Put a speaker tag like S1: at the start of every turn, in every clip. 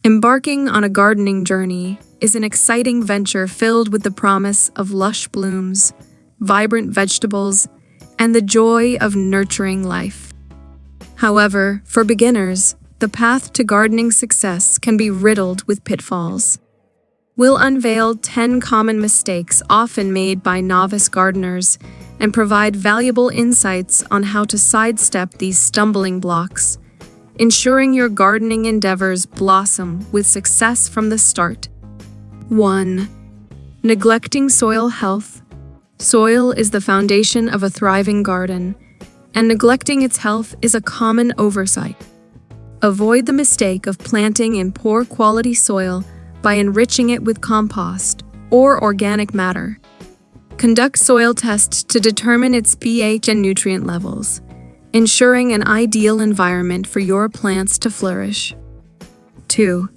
S1: Embarking on a gardening journey is an exciting venture filled with the promise of lush blooms, vibrant vegetables, and the joy of nurturing life. However, for beginners, the path to gardening success can be riddled with pitfalls. We'll unveil 10 common mistakes often made by novice gardeners and provide valuable insights on how to sidestep these stumbling blocks, ensuring your gardening endeavors blossom with success from the start. 1. Neglecting soil health. Soil is the foundation of a thriving garden, and neglecting its health is a common oversight. Avoid the mistake of planting in poor quality soil by enriching it with compost or organic matter. Conduct soil tests to determine its pH and nutrient levels, ensuring an ideal environment for your plants to flourish. 2.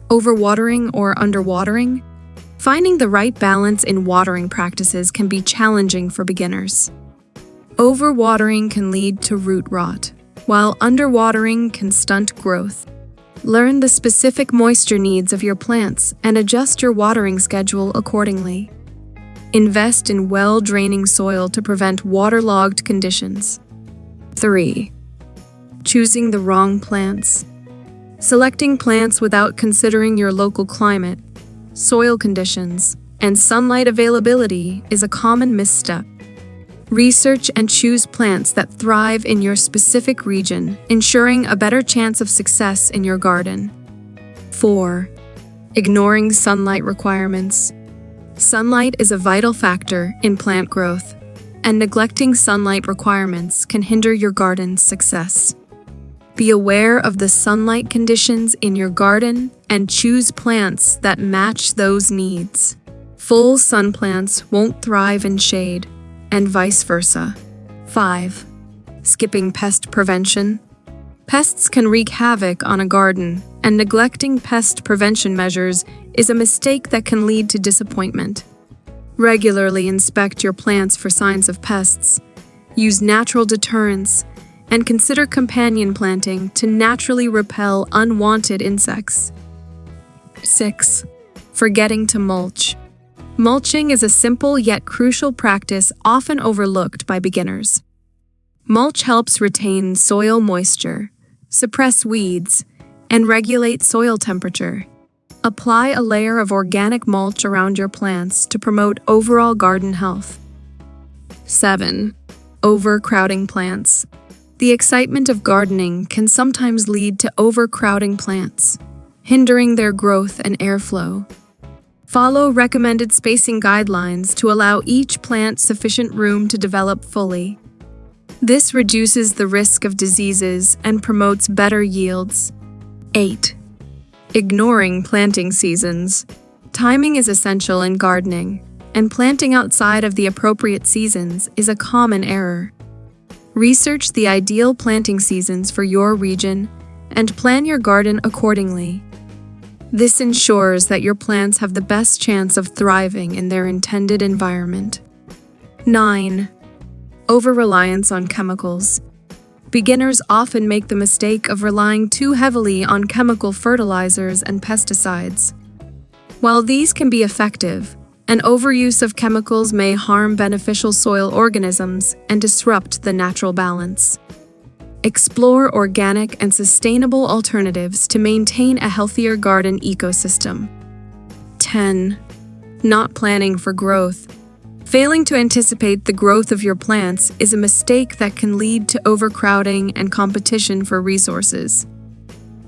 S1: Overwatering or underwatering. Finding the right balance in watering practices can be challenging for beginners. Overwatering can lead to root rot, while underwatering can stunt growth. Learn the specific moisture needs of your plants and adjust your watering schedule accordingly. Invest in well-draining soil to prevent waterlogged conditions. 3. Choosing the wrong plants. Selecting plants without considering your local climate, soil conditions, and sunlight availability is a common misstep. Research and choose plants that thrive in your specific region, ensuring a better chance of success in your garden. 4. Ignoring sunlight requirements. Sunlight is a vital factor in plant growth, and neglecting sunlight requirements can hinder your garden's success. Be aware of the sunlight conditions in your garden and choose plants that match those needs. Full sun plants won't thrive in shade, and vice versa. 5. Skipping pest prevention. Pests can wreak havoc on a garden, and neglecting pest prevention measures is a mistake that can lead to disappointment. Regularly inspect your plants for signs of pests, use natural deterrents, and consider companion planting to naturally repel unwanted insects. 6. Forgetting to mulch. Mulching is a simple yet crucial practice often overlooked by beginners. Mulch helps retain soil moisture, suppress weeds, and regulate soil temperature. Apply a layer of organic mulch around your plants to promote overall garden health. 7. Overcrowding plants. The excitement of gardening can sometimes lead to overcrowding plants, hindering their growth and airflow. Follow recommended spacing guidelines to allow each plant sufficient room to develop fully. This reduces the risk of diseases and promotes better yields. 8. Ignoring planting seasons. Timing is essential in gardening, and planting outside of the appropriate seasons is a common error. Research the ideal planting seasons for your region and plan your garden accordingly. This ensures that your plants have the best chance of thriving in their intended environment. 9. Over-reliance on chemicals. Beginners often make the mistake of relying too heavily on chemical fertilizers and pesticides. While these can be effective, an overuse of chemicals may harm beneficial soil organisms and disrupt the natural balance. Explore organic and sustainable alternatives to maintain a healthier garden ecosystem. 10. Not planning for growth. Failing to anticipate the growth of your plants is a mistake that can lead to overcrowding and competition for resources.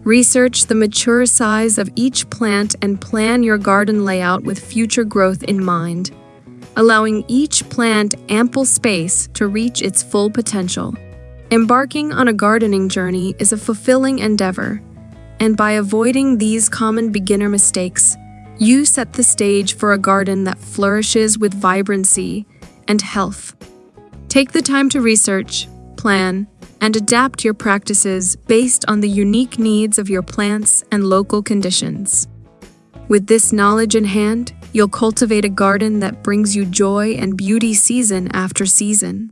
S1: Research the mature size of each plant and plan your garden layout with future growth in mind, allowing each plant ample space to reach its full potential. Embarking on a gardening journey is a fulfilling endeavor, and by avoiding these common beginner mistakes, you set the stage for a garden that flourishes with vibrancy and health. Take the time to research, plan, and adapt your practices based on the unique needs of your plants and local conditions. With this knowledge in hand, you'll cultivate a garden that brings you joy and beauty season after season.